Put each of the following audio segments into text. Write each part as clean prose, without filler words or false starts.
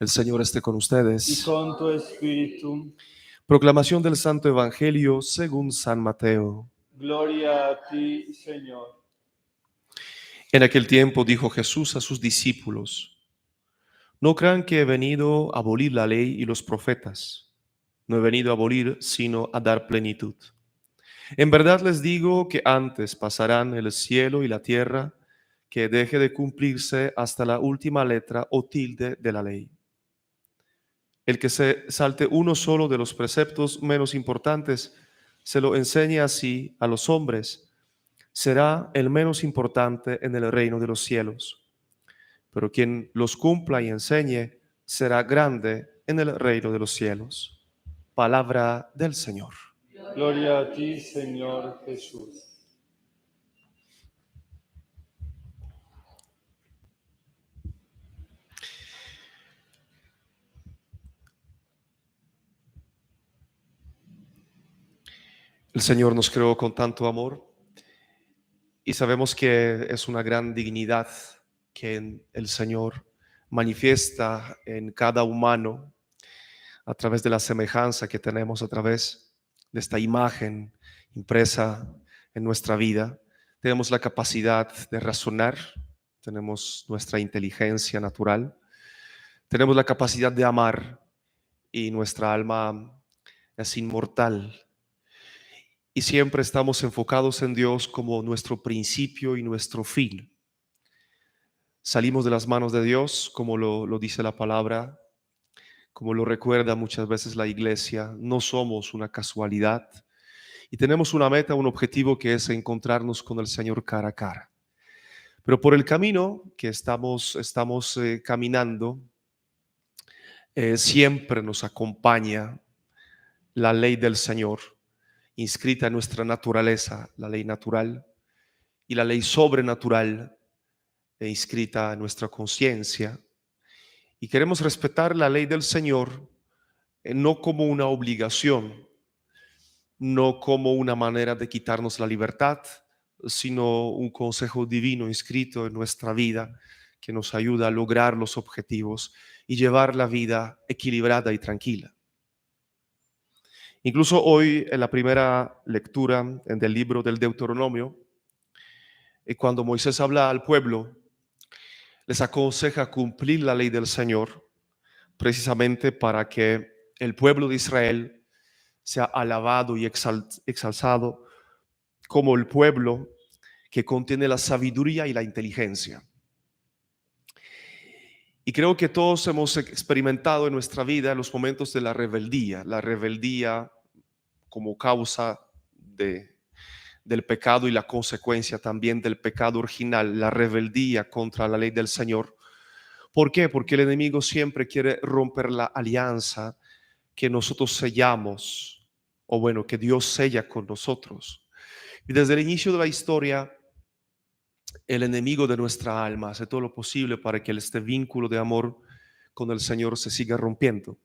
El Señor esté con y ustedes. con tu espíritu. Proclamación del Santo Evangelio según San Mateo. Gloria a ti, Señor. En aquel tiempo dijo Jesús a sus discípulos: No crean que he venido a abolir la ley y los profetas. No he venido a abolir, sino a dar plenitud. En verdad les digo que antes pasarán el cielo y la tierra que deje de cumplirse hasta la última letra o tilde de la ley. El que se salte uno solo de los preceptos menos importantes, se lo enseñe así a los hombres, será el menos importante en el reino de los cielos. Pero quien los cumpla y enseñe, será grande en el reino de los cielos. Palabra del Señor. Gloria a ti, Señor Jesús. El Señor nos creó con tanto amor y sabemos que es una gran dignidad que el Señor manifiesta en cada humano a través de la semejanza que tenemos a través de esta imagen impresa en nuestra vida. Tenemos la capacidad de razonar, tenemos nuestra inteligencia natural, tenemos la capacidad de amar y nuestra alma es inmortal. Y siempre estamos enfocados en Dios como nuestro principio y nuestro fin. Salimos de las manos de Dios, como lo dice la palabra, como lo recuerda muchas veces la iglesia. No somos una casualidad y tenemos una meta, un objetivo, que es encontrarnos con el Señor cara a cara. Pero por el camino que estamos caminando, siempre nos acompaña la ley del Señor, inscrita en nuestra naturaleza, la ley natural, y la ley sobrenatural, inscrita en nuestra conciencia. Y queremos respetar la ley del Señor, no como una obligación, no como una manera de quitarnos la libertad, sino un consejo divino inscrito en nuestra vida que nos ayuda a lograr los objetivos y llevar la vida equilibrada y tranquila. Incluso hoy, en la primera lectura del libro del Deuteronomio, cuando Moisés habla al pueblo, les aconseja cumplir la ley del Señor, precisamente para que el pueblo de Israel sea alabado y exaltado como el pueblo que contiene la sabiduría y la inteligencia. Y creo que todos hemos experimentado en nuestra vida los momentos de la rebeldía como causa del pecado y la consecuencia también del pecado original, la rebeldía contra la ley del Señor. ¿Por qué? Porque el enemigo siempre quiere romper la alianza que nosotros sellamos, o bueno, que Dios sella con nosotros. Y desde el inicio de la historia, el enemigo de nuestra alma hace todo lo posible para que este vínculo de amor con el Señor se siga rompiendo.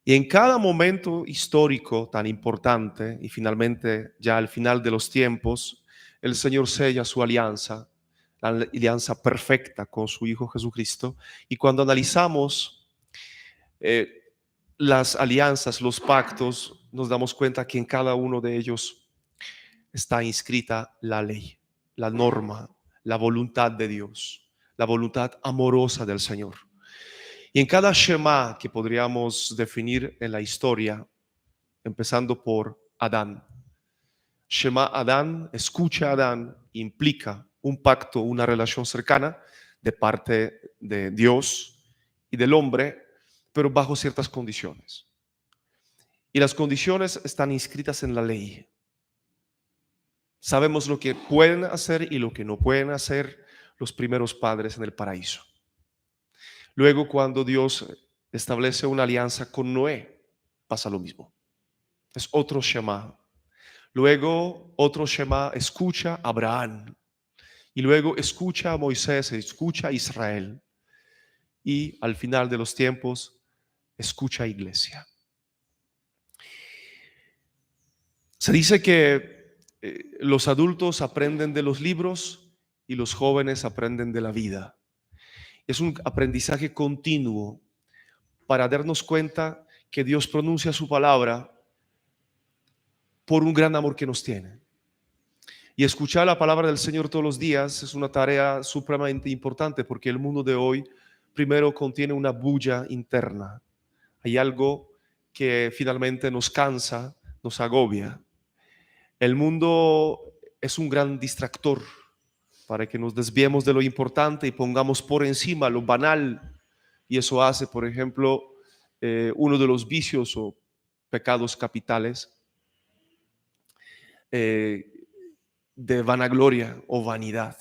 Y en cada momento histórico tan importante, y finalmente ya al final de los tiempos, el Señor sella su alianza, la alianza perfecta con su Hijo Jesucristo. Y cuando analizamos las alianzas, los pactos, nos damos cuenta que en cada uno de ellos está inscrita la ley, la norma, la voluntad de Dios, la voluntad amorosa del Señor. Y en cada Shema que podríamos definir en la historia, empezando por Adán. Shema Adán, escucha Adán, implica un pacto, una relación cercana de parte de Dios y del hombre, pero bajo ciertas condiciones. Y las condiciones están inscritas en la ley. Sabemos lo que pueden hacer y lo que no pueden hacer los primeros padres en el paraíso. Luego, cuando Dios establece una alianza con Noé, pasa lo mismo. Es otro Shema. Luego, otro Shema, escucha a Abraham. Y luego escucha a Moisés, escucha a Israel. Y al final de los tiempos, escucha a Iglesia. Se dice que los adultos aprenden de los libros y los jóvenes aprenden de la vida. Es un aprendizaje continuo para darnos cuenta que Dios pronuncia su palabra por un gran amor que nos tiene. Y escuchar la palabra del Señor todos los días es una tarea supremamente importante, porque el mundo de hoy primero contiene una bulla interna. Hay algo que finalmente nos cansa, nos agobia. El mundo es un gran distractor para que nos desviemos de lo importante y pongamos por encima lo banal. Y eso hace, por ejemplo, uno de los vicios o pecados capitales, eh, de vanagloria o vanidad,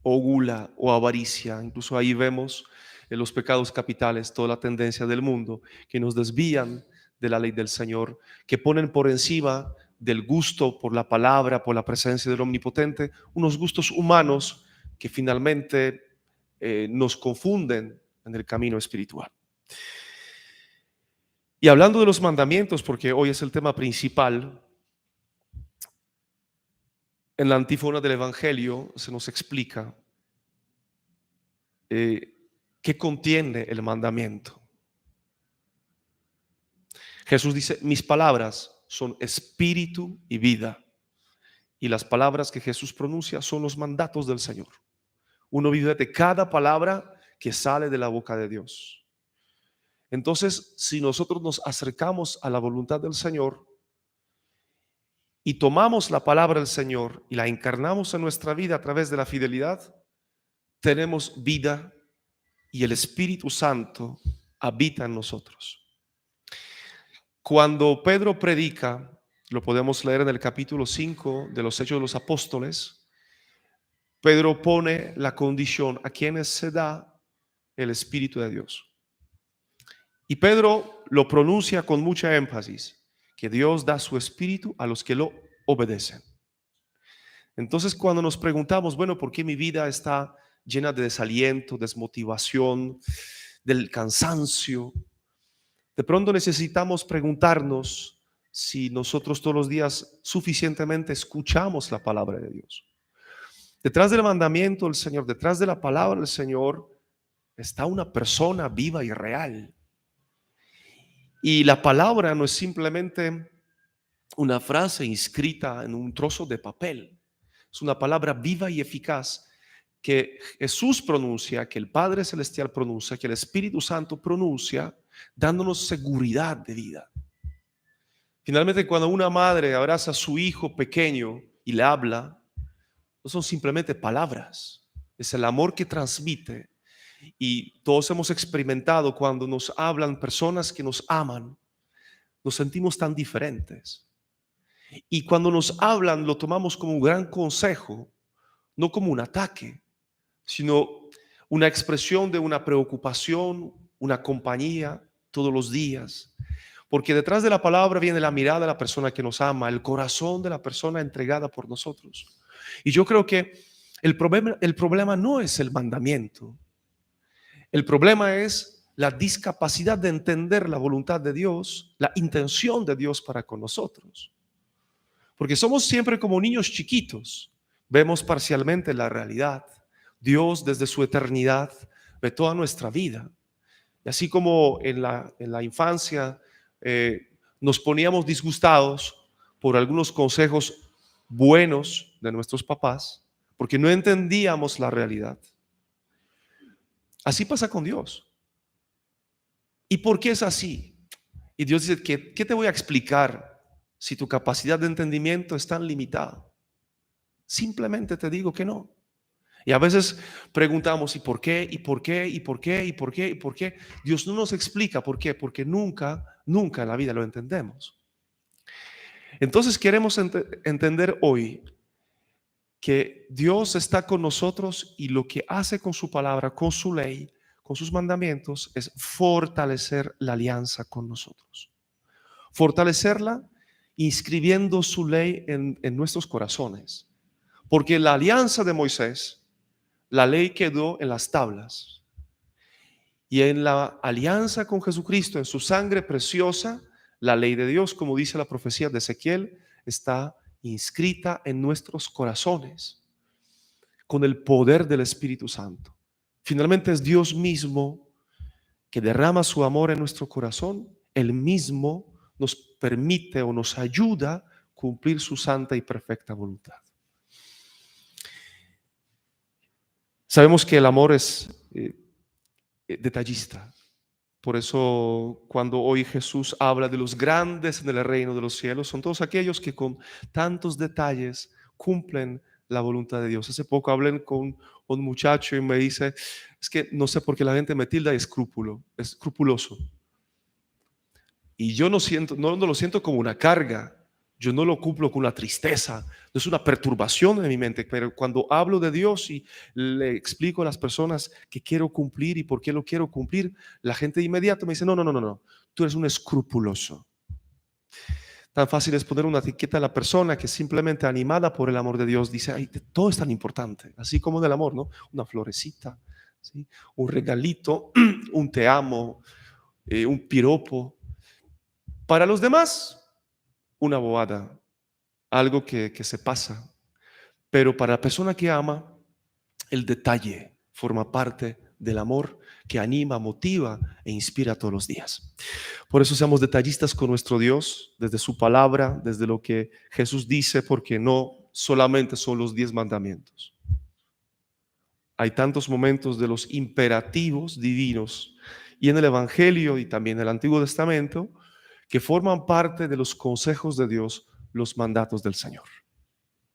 o gula o avaricia. Incluso ahí vemos en los pecados capitales toda la tendencia del mundo que nos desvían de la ley del Señor, que ponen por encima del gusto por la palabra, por la presencia del Omnipotente, unos gustos humanos que finalmente nos confunden en el camino espiritual. Y hablando de los mandamientos, porque hoy es el tema principal, en la antífona del Evangelio se nos explica qué contiene el mandamiento. Jesús dice: mis palabras son espíritu y vida. Y las palabras que Jesús pronuncia son los mandatos del Señor. Uno vive de cada palabra que sale de la boca de Dios. Entonces, si nosotros nos acercamos a la voluntad del Señor y tomamos la palabra del Señor y la encarnamos en nuestra vida a través de la fidelidad, tenemos vida y el Espíritu Santo habita en nosotros. Cuando Pedro predica, lo podemos leer en el capítulo 5 de los Hechos de los Apóstoles, Pedro pone la condición a quienes se da el Espíritu de Dios. Y Pedro lo pronuncia con mucha énfasis, que Dios da su Espíritu a los que lo obedecen. Entonces, cuando nos preguntamos, bueno, ¿por qué mi vida está llena de desaliento, desmotivación, del cansancio? De pronto necesitamos preguntarnos si nosotros todos los días suficientemente escuchamos la palabra de Dios. Detrás del mandamiento del Señor, detrás de la palabra del Señor, está una persona viva y real. Y la palabra no es simplemente una frase inscrita en un trozo de papel. Es una palabra viva y eficaz que Jesús pronuncia, que el Padre Celestial pronuncia, que el Espíritu Santo pronuncia, dándonos seguridad de vida. Finalmente, cuando una madre abraza a su hijo pequeño y le habla, no son simplemente palabras, es el amor que transmite. Y todos hemos experimentado cuando nos hablan personas que nos aman, nos sentimos tan diferentes. Y cuando nos hablan, lo tomamos como un gran consejo, no como un ataque, sino una expresión de una preocupación, una compañía todos los días. Porque detrás de la palabra viene la mirada de la persona que nos ama, el corazón de la persona entregada por nosotros. Y yo creo que el problema no es el mandamiento. El problema es la discapacidad de entender la voluntad de Dios, la intención de Dios para con nosotros. Porque somos siempre como niños chiquitos, vemos parcialmente la realidad. Dios desde su eternidad ve toda nuestra vida. Y así como en la infancia nos poníamos disgustados por algunos consejos buenos de nuestros papás, porque no entendíamos la realidad. Así pasa con Dios. ¿Y por qué es así? Y Dios dice, ¿qué te voy a explicar si tu capacidad de entendimiento es tan limitada? Simplemente te digo que no. Y a veces preguntamos, ¿y por qué? ¿Y por qué? ¿Y por qué? ¿Y por qué? ¿Y por qué? Dios no nos explica por qué, porque nunca en la vida lo entendemos. Entonces queremos entender hoy que Dios está con nosotros y lo que hace con su palabra, con su ley, con sus mandamientos, es fortalecer la alianza con nosotros. Fortalecerla inscribiendo su ley en nuestros corazones. Porque la alianza de Moisés, la ley quedó en las tablas. Y en la alianza con Jesucristo, en su sangre preciosa, la ley de Dios, como dice la profecía de Ezequiel, está inscrita en nuestros corazones con el poder del Espíritu Santo. Finalmente es Dios mismo que derrama su amor en nuestro corazón, Él mismo nos permite o nos ayuda a cumplir su santa y perfecta voluntad. Sabemos que el amor es detallista. Por eso cuando hoy Jesús habla de los grandes en el reino de los cielos, son todos aquellos que con tantos detalles cumplen la voluntad de Dios. Hace poco hablé con un muchacho y me dice, es que no sé por qué la gente me tilda de escrupuloso. Y yo no lo siento como una carga, yo no lo cumplo con una tristeza, no es una perturbación en mi mente, pero cuando hablo de Dios y le explico a las personas que quiero cumplir y por qué lo quiero cumplir, la gente de inmediato me dice, no, tú eres un escrupuloso. Tan fácil es poner una etiqueta a la persona que simplemente animada por el amor de Dios dice, ay, todo es tan importante, así como del amor, ¿no? Una florecita, ¿sí? Un regalito, un te amo, un piropo. Para los demás, una bobada, algo que se pasa. Pero para la persona que ama, el detalle forma parte del amor que anima, motiva e inspira todos los días. Por eso seamos detallistas con nuestro Dios, desde su palabra, desde lo que Jesús dice, porque no solamente son los 10 mandamientos. Hay tantos momentos de los imperativos divinos y en el Evangelio y también en el Antiguo Testamento que forman parte de los consejos de Dios, los mandatos del Señor.